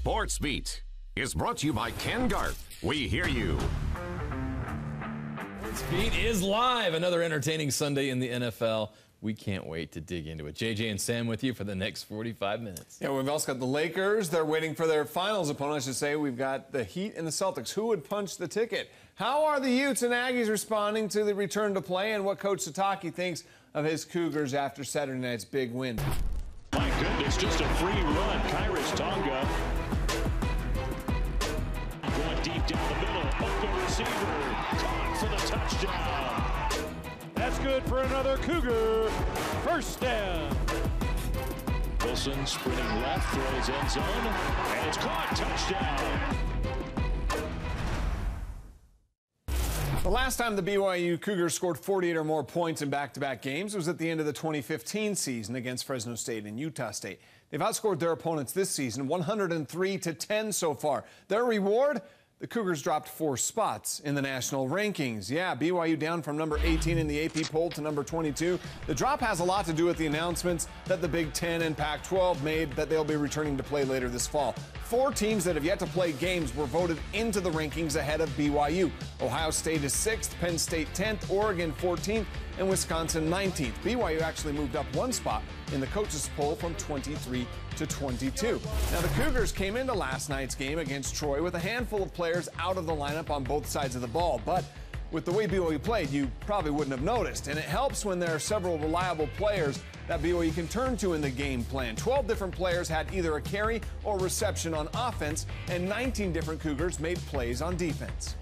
SportsBeat is brought to you by Ken Garth. We hear you. SportsBeat is live. Another entertaining Sunday in the NFL. We can't wait to dig into it. JJ and Sam with you for the next 45 minutes. Yeah, we've also got the Lakers. They're waiting for their finals opponent, I should say. We've got the Heat and the Celtics. Who would punch the ticket? How are the Utes and Aggies responding to the return to play, and what Coach Satake thinks of his Cougars after Saturday night's big win? My goodness, just a free run. Kairos Tonga going deep down the middle. Open receiver. Caught for the touchdown. That's good for another Cougar. First down. Wilson sprinting left, throws end zone, and it's caught. Touchdown. The last time the BYU Cougars scored 48 or more points in back-to-back games was at the end of the 2015 season against Fresno State and Utah State. They've outscored their opponents this season 103-10 so far. Their reward? The Cougars dropped 4 spots in the national rankings. Yeah, BYU down from number 18 in the AP poll to number 22. The drop has a lot to do with the announcements that the Big Ten and Pac-12 made that they'll be returning to play later this fall. 4 teams that have yet to play games were voted into the rankings ahead of BYU. Ohio State is 6th, Penn State 10th, Oregon 14th, and Wisconsin 19th. BYU actually moved up 1 spot in the coaches' poll from 23 to 22. Now, the Cougars came into last night's game against Troy with a handful of players out of the lineup on both sides of the ball. But with the way BYU played, you probably wouldn't have noticed. And it helps when there are several reliable players that BYU can turn to in the game plan. 12 different players had either a carry or reception on offense, and 19 different Cougars made plays on defense.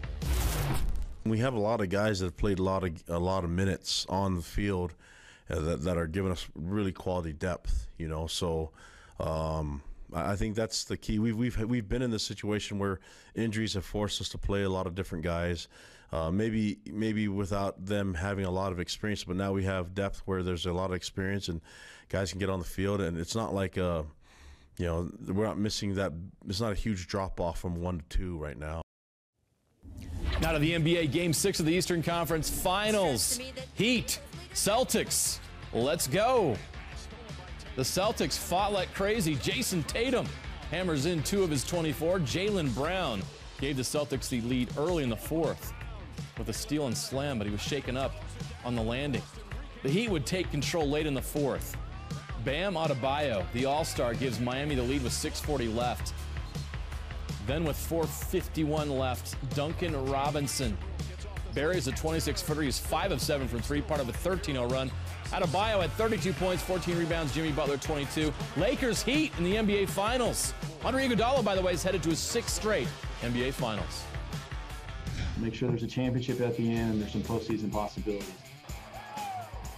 We have a lot of guys that have played a lot of minutes on the field that are giving us really quality depth, you know. So I think that's the key. We've been in this situation where injuries have forced us to play a lot of different guys, maybe without them having a lot of experience. But now we have depth where there's a lot of experience and guys can get on the field, and it's not like you know, we're not missing that. It's not a huge drop off from 1 to 2 right now. Now to the NBA Game 6 of the Eastern Conference Finals. Heat, Celtics, let's go. The Celtics fought like crazy. Jason Tatum hammers in 2 of his 24. Jaylen Brown gave the Celtics the lead early in the 4th with a steal and slam, but he was shaken up on the landing. The Heat would take control late in the 4th. Bam Adebayo, the All-Star, gives Miami the lead with 6:40 left. Then with 4:51 left, Duncan Robinson buries a 26-footer. He's 5 of 7 from 3, part of a 13-0 run. Adebayo had 32 points, 14 rebounds. Jimmy Butler, 22. Lakers Heat in the NBA Finals. Andre Iguodala, by the way, is headed to his 6th straight NBA Finals. Make sure there's a championship at the end and there's some postseason possibilities.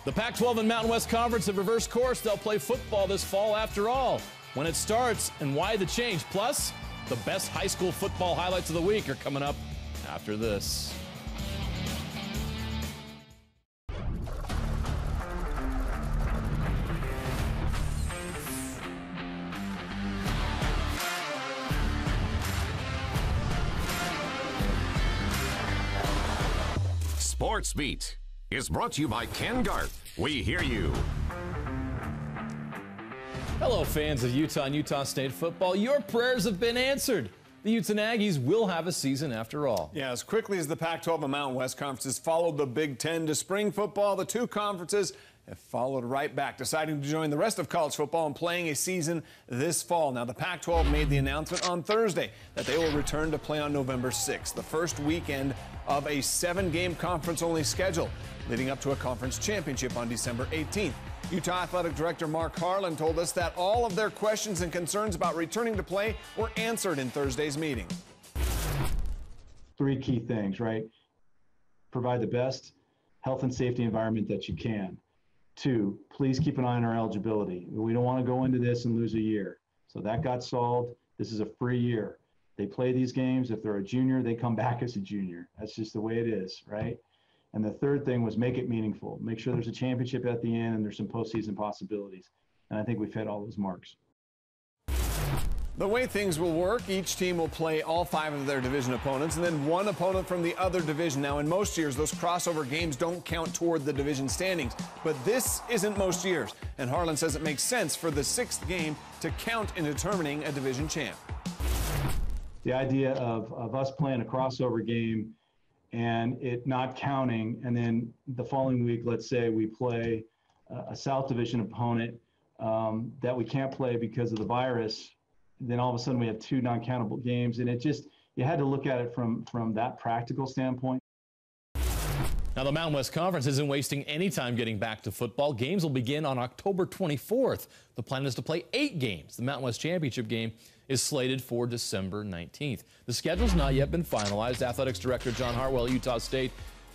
The Pac-12 and Mountain West Conference have reversed course. They'll play football this fall after all. When it starts and why the change. Plus, the best high school football highlights of the week are coming up after this. SportsBeat is brought to you by Ken Garth. We hear you. Hello, fans of Utah and Utah State football. Your prayers have been answered. The Utes and Aggies will have a season after all. Yeah, as quickly as the Pac-12 and Mountain West conferences followed the Big Ten to spring football, the 2 conferences have followed right back, deciding to join the rest of college football and playing a season this fall. Now, the Pac-12 made the announcement on Thursday that they will return to play on November 6th, the first weekend of a 7-game conference-only schedule, leading up to a conference championship on December 18th. Utah Athletic Director Mark Harlan told us that all of their questions and concerns about returning to play were answered in Thursday's meeting. 3 key things, right? Provide the best health and safety environment that you can. 2, please keep an eye on our eligibility. We don't want to go into this and lose a year. So that got solved. This is a free year. They play these games. If they're a junior, they come back as a junior. That's just the way it is, right? And the 3rd thing was make it meaningful. Make sure there's a championship at the end and there's some postseason possibilities. And I think we've hit all those marks. The way things will work, each team will play all 5 of their division opponents and then 1 opponent from the other division. Now, in most years, those crossover games don't count toward the division standings, but this isn't most years. And Harlan says it makes sense for the 6th game to count in determining a division champ. the idea of us playing a crossover game and it not counting, and then the following week, let's say we play a South Division opponent that we can't play because of the virus, then all of a sudden we have 2 non-countable games, and it just, you had to look at it from that practical standpoint. Now, the Mountain West Conference isn't wasting any time getting back to football. Games will begin on October 24th. The plan is to play 8 games. The Mountain West Championship game is slated for December 19th. The schedule's not yet been finalized. Athletics Director John Hartwell at Utah State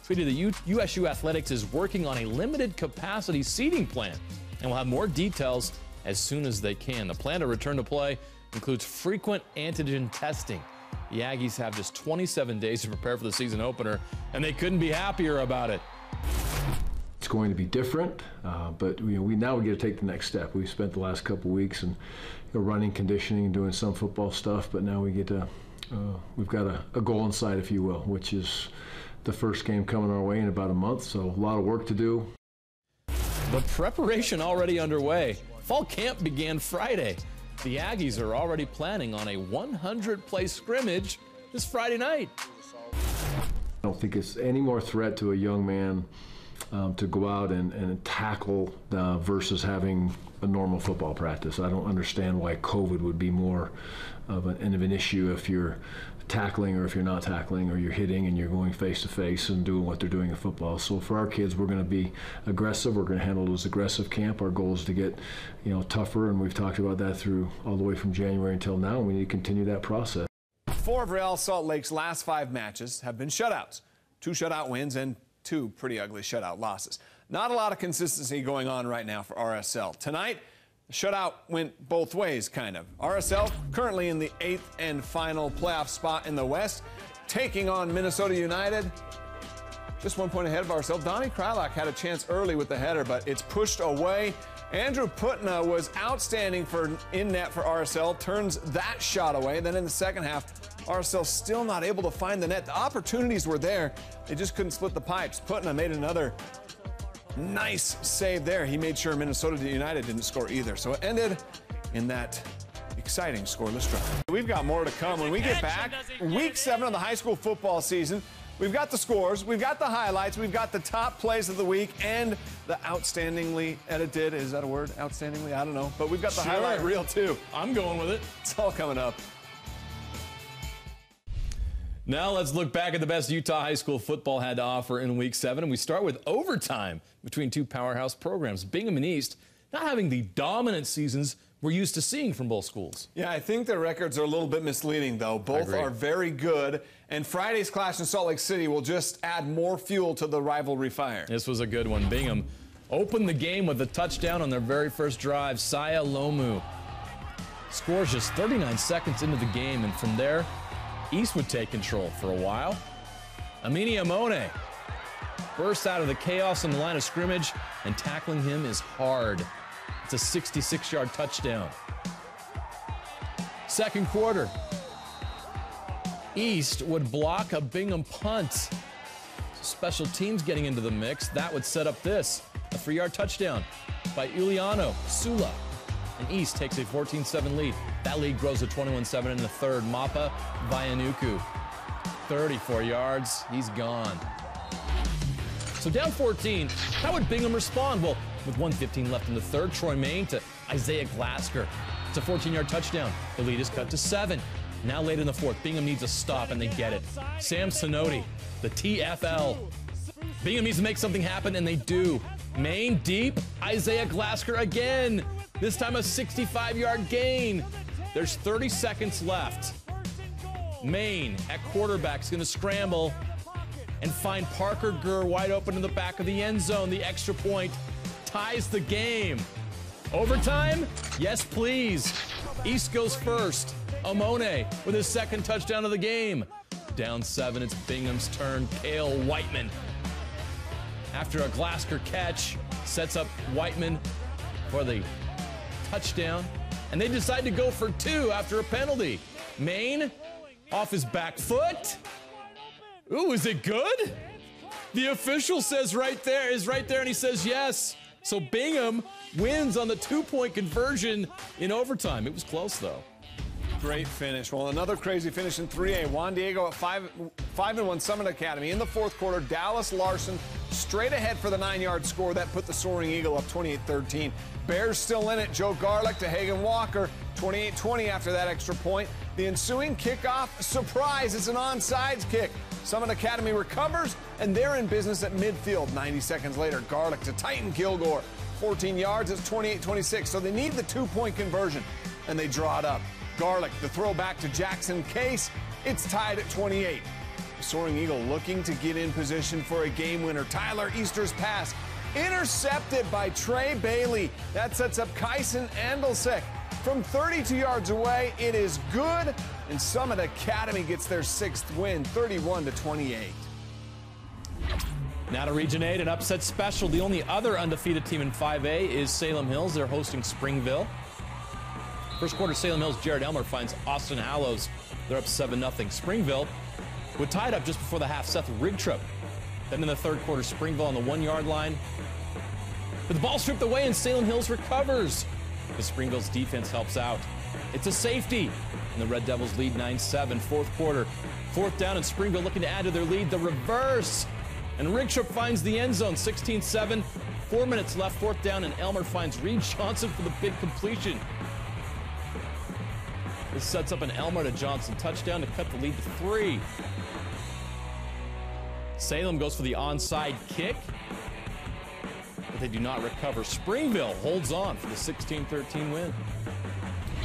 tweeted that USU Athletics is working on a limited capacity seating plan and will have more details as soon as they can. The plan to return to play includes frequent antigen testing. The Aggies have just 27 days to prepare for the season opener, and they couldn't be happier about it. It's going to be different, but we now get to take the next step. We've spent the last couple weeks and running, conditioning, doing some football stuff, but now we get to we've got a goal in sight, if you will, which is the first game coming our way in about a month. So a lot of work to do. The preparation already underway. Fall camp began Friday. The Aggies are already planning on a 100-play scrimmage this Friday night. I don't think it's any more threat to a young man to go out and tackle versus having a normal football practice. I don't understand why COVID would be more of an issue if you're tackling or if you're not tackling, or you're hitting and you're going face to face and doing what they're doing in football. So for our kids, we're going to be aggressive. We're going to handle it as aggressive camp. Our goal is to get tougher, and we've talked about that through all the way from January until now, and we need to continue that process. 4 of Real Salt Lake's last 5 matches have been shutouts. 2 shutout wins and 2 pretty ugly shutout losses. Not a lot of consistency going on right now for RSL. Tonight, the shutout went both ways, kind of. RSL currently in the 8th and final playoff spot in the West, taking on Minnesota United. Just 1 point ahead of RSL. Donnie Krylak had a chance early with the header, but it's pushed away. Andrew Putna was outstanding in net for RSL, turns that shot away. Then in the second half, RSL still not able to find the net. The opportunities were there. They just couldn't split the pipes. Putna made another nice save there. He made sure Minnesota United didn't score either. So it ended in that exciting scoreless draw. We've got more to come when we get back. Week 7 of the high school football season. We've got the scores, we've got the highlights, we've got the top plays of the week, and the outstandingly edited, is that a word? Outstandingly? I don't know. But we've got the highlight reel too. I'm going with it. It's all coming up. Now let's look back at the best Utah high school football had to offer in Week 7, and we start with overtime between 2 powerhouse programs. Bingham and East not having the dominant seasons we're used to seeing from both schools. Yeah, I think their records are a little bit misleading, though. Both are very good, and Friday's clash in Salt Lake City will just add more fuel to the rivalry fire. This was a good one. Bingham opened the game with a touchdown on their very first drive. Saya Lomu scores just 39 seconds into the game, and from there, East would take control for a while. Amini Amone bursts out of the chaos on the line of scrimmage, and tackling him is hard. It's a 66-yard touchdown. Second quarter, East would block a Bingham punt. Special teams getting into the mix. That would set up this, a 3-yard touchdown by Uliano Sula. And East takes a 14-7 lead. That lead grows to 21-7 in the third. Mapa Vayanuku, 34 yards. He's gone. So down 14, how would Bingham respond? Well, with 1:15 left in the third, Troy Main to Isaiah Glasker. It's a 14-yard touchdown. The lead is cut to 7. Now late in the fourth, Bingham needs a stop, and they get it. Sam Sinoti, the TFL. Bingham needs to make something happen, and they do. Main deep, Isaiah Glasker again. This time a 65-yard gain. There's 30 seconds left. Main at quarterback is going to scramble and find Parker Gurr wide open in the back of the end zone. The extra point ties the game. Overtime? Yes, please. East goes first. Amone with his second touchdown of the game. Down 7, it's Bingham's turn. Cale Whiteman, after a Glasker catch, sets up Whiteman for the touchdown. And they decide to go for 2 after a penalty. Main off his back foot. Ooh, is it good? The official says right there, and he says yes. So Bingham wins on the 2-point conversion in overtime. It was close, though. Great finish. Well, another crazy finish in 3A. Juan Diego at 5-1 Summit Academy. In the fourth quarter, Dallas Larson straight ahead for the 9-yard score. That put the Soaring Eagle up 28-13. Bears still in it. Joe Garlick to Hagan Walker. 28-20 after that extra point. The ensuing kickoff, surprise, it's an onside kick. Summit Academy recovers, and they're in business at midfield. 90 seconds later, Garlick to Titan Kilgore. 14 yards, it's 28-26. So they need the 2-point conversion, and they draw it up. Garlick, the throw back to Jackson Case. It's tied at 28. The Soaring Eagle looking to get in position for a game winner. Tyler Easter's pass intercepted by Trey Bailey. That sets up Kyson Andelsek. From 32 yards away, it is good, and Summit Academy gets their 6th win, 31-28. Now to Region 8, an upset special. The only other undefeated team in 5A is Salem Hills. They're hosting Springville. First quarter, Salem Hills' Jared Elmer finds Austin Hallows. They're up 7-0. Springville would tie it up just before the half. Seth Rigtrup. Then in the third quarter, Springville on the 1-yard line. But the ball stripped away and Salem Hills recovers. The Springville's defense helps out. It's a safety. And the Red Devils lead 9-7. Fourth quarter, 4th down, and Springville looking to add to their lead. The reverse. And Rigtrup finds the end zone, 16-7. 4 minutes left, 4th down, and Elmer finds Reed Johnson for the big completion. This sets up an Elmer to Johnson touchdown to cut the lead to 3. Salem goes for the onside kick, but they do not recover. Springville holds on for the 16-13 win.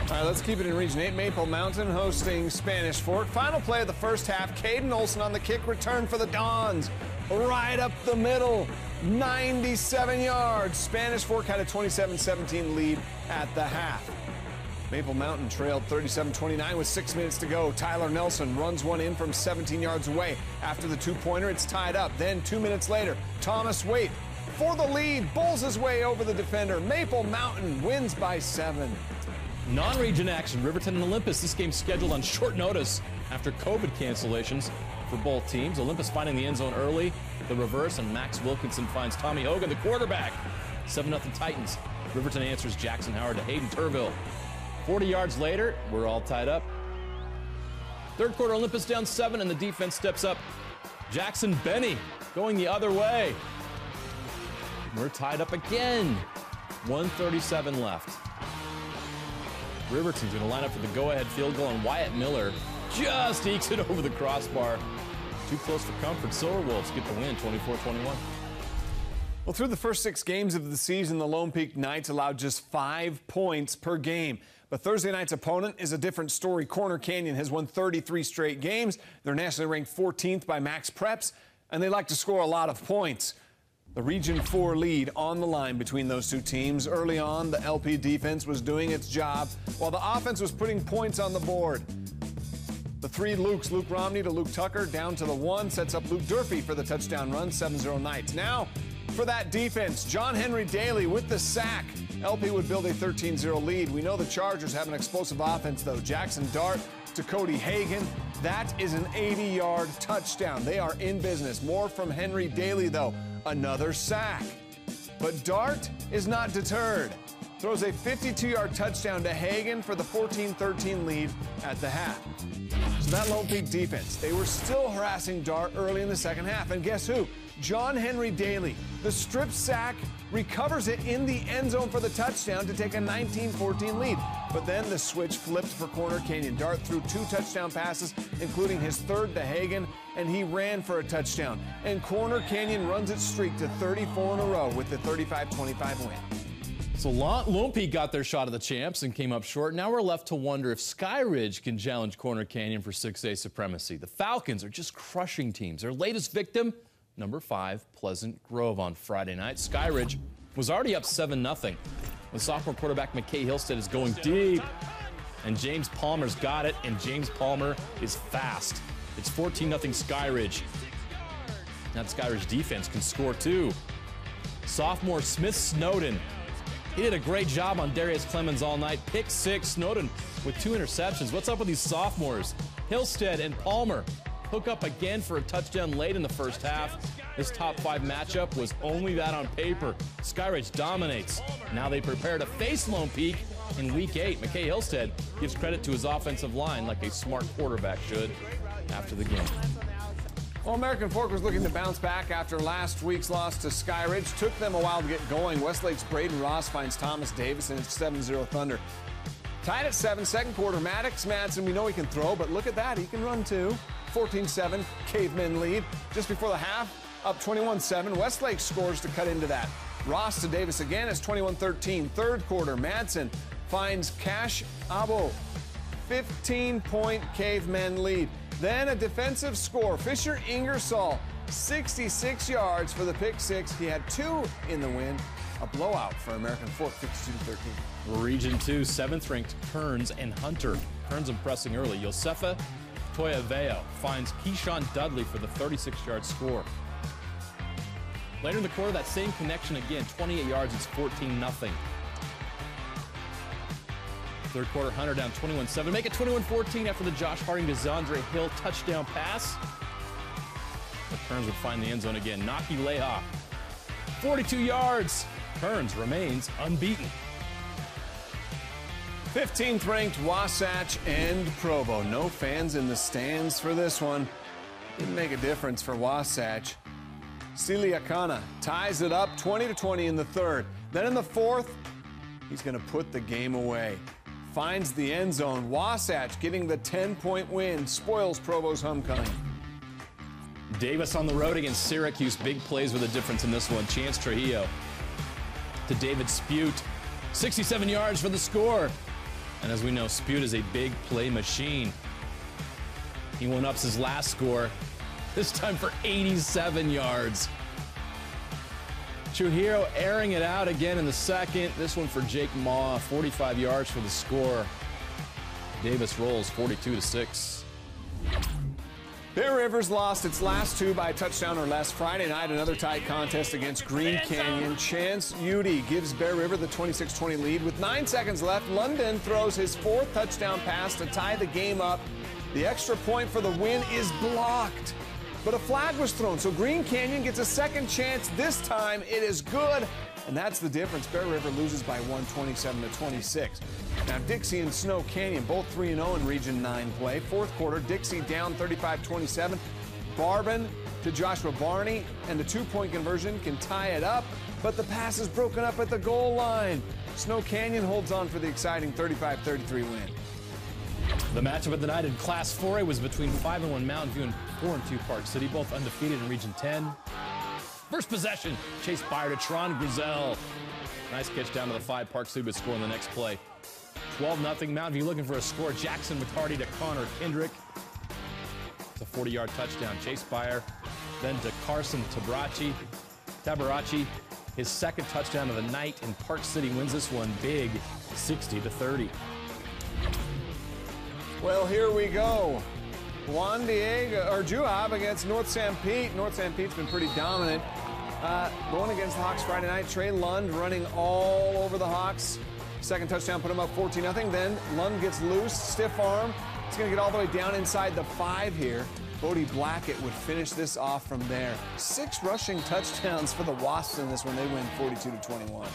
All right, let's keep it in Region 8. Maple Mountain hosting Spanish Fork. Final play of the first half. Caden Olson on the kick return for the Dons. Right up the middle, 97 yards. Spanish Fork had a 27-17 lead at the half. Maple Mountain trailed 37-29 with 6 minutes to go. Tyler Nelson runs one in from 17 yards away. After the 2-pointer, it's tied up. Then 2 minutes later, Thomas Waite for the lead, bowls his way over the defender. Maple Mountain wins by 7. Non-region action, Riverton and Olympus. This game scheduled on short notice after COVID cancellations for both teams. Olympus finding the end zone early, the reverse, and Max Wilkinson finds Tommy Hogan, the quarterback. 7-0 Titans. Riverton answers Jackson Howard to Hayden Turville. 40 yards later, we're all tied up. Third quarter, Olympus down 7, and the defense steps up. Jackson Benny going the other way. We're tied up again. 1:37 left. Riverton's going to line up for the go-ahead field goal, and Wyatt Miller just ekes it over the crossbar. Too close for comfort. Silver Wolves get the win, 24-21. Well, through the first 6 games of the season, the Lone Peak Knights allowed just 5 points per game. But Thursday night's opponent is a different story. Corner Canyon has won 33 straight games. They're nationally ranked 14th by Max Preps, and they like to score a lot of points. The Region 4 lead on the line between those two teams. Early on, the LP defense was doing its job, while the offense was putting points on the board. The 3 Lukes, Luke Romney to Luke Tucker, down to the 1, sets up Luke Durfee for the touchdown run, 7-0 Knights. Now, for that defense, John Henry Daly with the sack. LP would build a 13-0 lead. We know the Chargers have an explosive offense, though. Jackson Dart to Cody Hagan. That is an 80-yard touchdown. They are in business. More from Henry Daly, though. Another sack. But Dart is not deterred. Throws a 52-yard touchdown to Hagan for the 14-13 lead at the half. So that Lone Peak defense, they were still harassing Dart early in the second half. And guess who? John Henry Daly, the strip sack, recovers it in the end zone for the touchdown to take a 19-14 lead. But then the switch flipped for Corner Canyon. Dart threw 2 touchdown passes, including his 3rd to Hagan, and he ran for a touchdown. And Corner Canyon runs its streak to 34 in a row with the 35-25 win. So Lone Peak got their shot at the champs and came up short. Now we're left to wonder if Sky Ridge can challenge Corner Canyon for 6A supremacy. The Falcons are just crushing teams. Their latest victim, number 5, Pleasant Grove on Friday night. Sky Ridge was already up 7-0. The sophomore quarterback McKay Hillstead is going deep. And James Palmer's got it, and James Palmer is fast. It's 14-0 Sky Ridge. That Sky Ridge defense can score too. Sophomore Smith Snowden. He did a great job on Darius Clemens all night. Pick 6, Snowden with 2 interceptions. What's up with these sophomores? Hillstead and Palmer hook up again for a touchdown late in the first half. This top 5 matchup was only that on paper. Sky Ridge dominates. Now they prepare to face Lone Peak in Week 8. McKay Hillstead gives credit to his offensive line like a smart quarterback should after the game. Well, American Fork was looking to bounce back after last week's loss to Skyridge. Took them a while to get going. Westlake's Braden Ross finds Thomas Davis, and it's 7-0 Thunder. Tied at 7, second quarter. Maddox Madsen, we know he can throw, but look at that. He can run too. 14-7, Cavemen lead. Just before the half, up 21-7. Westlake scores to cut into that. Ross to Davis again. It's 21-13. Third quarter, Madsen finds Cash Abo. 15-point Cavemen lead. Then a defensive score. Fisher Ingersoll, 66 yards for the pick six. He had 2 in the win. A blowout for American Fork, 52-13. Region 2, 7th-ranked Kearns and Hunter. Kearns impressing early. Josefa Toyaveo finds Keyshawn Dudley for the 36-yard score. Later in the quarter, that same connection again, 28 yards, it's 14-0. Third quarter, Hunter down 21-7. Make it 21-14 after the Josh Harding to Zandre Hill touchdown pass. But Kearns would find the end zone again. Naki Leha, 42 yards. Kearns remains unbeaten. 15th ranked Wasatch and Provo. No fans in the stands for this one. Didn't make a difference for Wasatch. Siliakana ties it up 20-20 in the third. Then in the fourth, he's going to put the game away. Finds the end zone. Wasatch getting the 10-point win. Spoils Provo's homecoming. Davis on the road against Syracuse. Big plays with a difference in this one. Chance Trujillo to David Spute. 67 yards for the score. And as we know, Spute is a big play machine. He one-ups his last score, this time for 87 yards. Trujillo airing it out again in the second. This one for Jake Maw, 45 yards for the score. Davis rolls 42-6. Bear Rivers lost its last 2 by a touchdown or less Friday night. Another tight contest against Green Canyon. Chance Udy gives Bear River the 26-20 lead. With 9 seconds left, London throws his 4th touchdown pass to tie the game up. The extra point for the win is blocked. But a flag was thrown, so Green Canyon gets a second chance. This time it is good, and that's the difference. Bear River loses by 1, 27-26. Now Dixie and Snow Canyon both 3-0 in Region 9 play. Fourth quarter, Dixie down 35-27. Barbin to Joshua Barney, and the 2-point conversion can tie it up, but the pass is broken up at the goal line. Snow Canyon holds on for the exciting 35-33 win. The matchup of the night in Class 4A was between 5-1 Mountain View and 4-2 Park City, both undefeated in Region 10. First possession, Chase Byer to Tron Grizel. Nice catch down to the 5. Park City would score in the next play. 12-0 Mountain View looking for a score. Jackson McCarty to Connor Kendrick. It's a 40-yard touchdown. Chase Byer then to Carson Tabarachi. His second touchdown of the night, and Park City wins this one big, 60-30. Well, here we go. Juan Diego, or Juab against North St. Pete. North St. Pete's been pretty dominant. Going against the Hawks Friday night, Trey Lund running all over the Hawks. Second touchdown put him up 14-0. Then Lund gets loose, stiff arm. He's going to get all the way down inside the 5 here. Bodie Blackett would finish this off from there. 6 rushing touchdowns for the Wasps in this one. They win 42-21.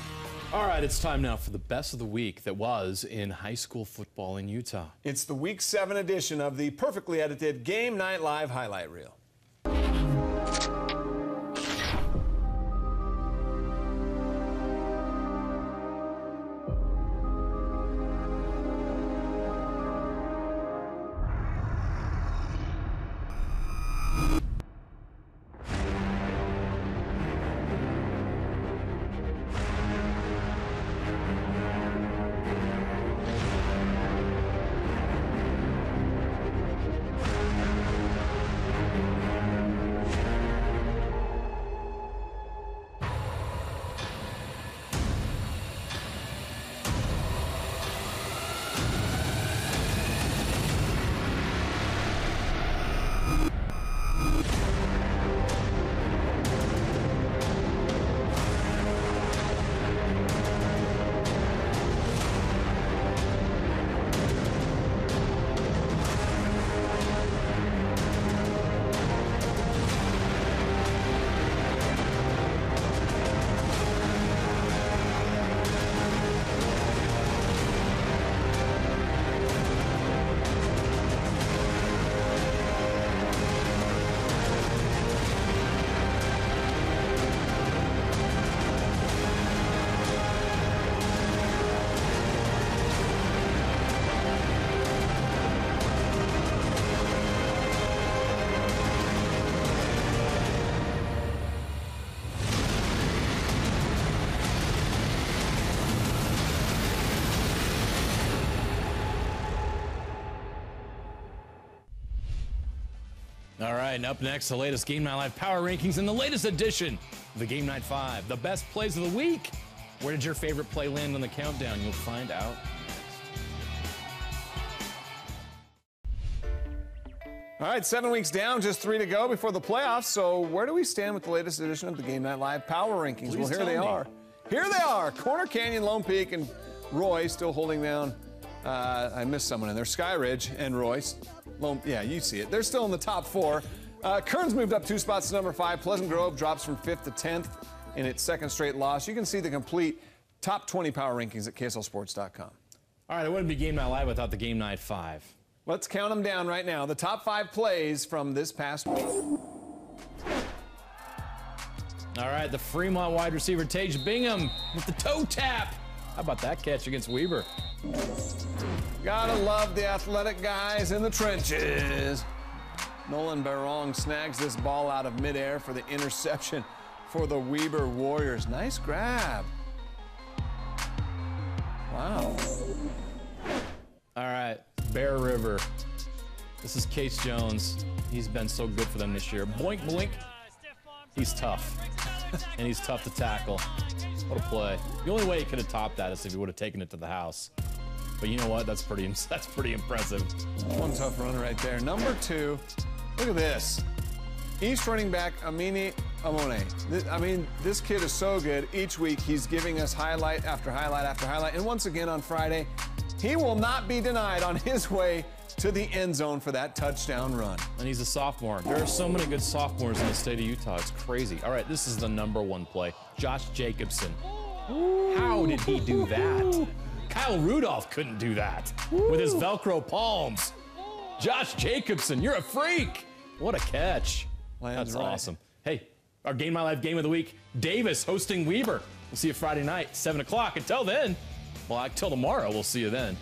All right, it's time now for the best of the week that was in high school football in Utah. It's the Week 7 edition of the perfectly edited Game Night Live highlight reel. All right, and up next, the latest Game Night Live Power Rankings and the latest edition of the Game Night 5, the best plays of the week. Where did your favorite play land on the countdown? You'll find out. All right, 7 weeks down, just 3 to go before the playoffs. So where do we stand with the latest edition of the Game Night Live Power Rankings? Please well, here tell they me. are. Here they are. Corner Canyon, Lone Peak, and Roy still holding down. I missed someone in there. Sky Ridge and Royce. Yeah, you see it. They're still in the top 4. Kearns moved up 2 spots to number 5. Pleasant Grove drops from 5th to 10th in its second straight loss. You can see the complete top 20 power rankings at KSLSports.com. All right, it wouldn't be Game Night Live without the Game Night 5. Let's count them down right now. The top 5 plays from this past week. All right, the Fremont wide receiver, Tage Bingham, with the toe tap. How about that catch against Weber? Gotta love the athletic guys in the trenches. Nolan Barong snags this ball out of midair for the interception for the Weber Warriors. Nice grab. Wow. All right, Bear River. This is Case Jones. He's been so good for them this year. Boink, boink. He's tough. And he's tough to tackle. What a play. The only way he could have topped that is if he would have taken it to the house. But you know what? That's pretty impressive. One tough run right there. Number 2, look at this. East running back Amini Amone. This kid is so good. Each week he's giving us highlight after highlight after highlight. And once again on Friday, he will not be denied on his way to the end zone for that touchdown run. And he's a sophomore. There are so many good sophomores in the state of Utah. It's crazy. All right, this is the number 1 play. Josh Jacobson. How did he do that? Kyle Rudolph couldn't do that with his Velcro palms. Josh Jacobson, you're a freak. What a catch. That's awesome. Hey, our Game My Life Game of the Week, Davis hosting Weber. We'll see you Friday night, 7 o'clock. Until then, well, until tomorrow, we'll see you then.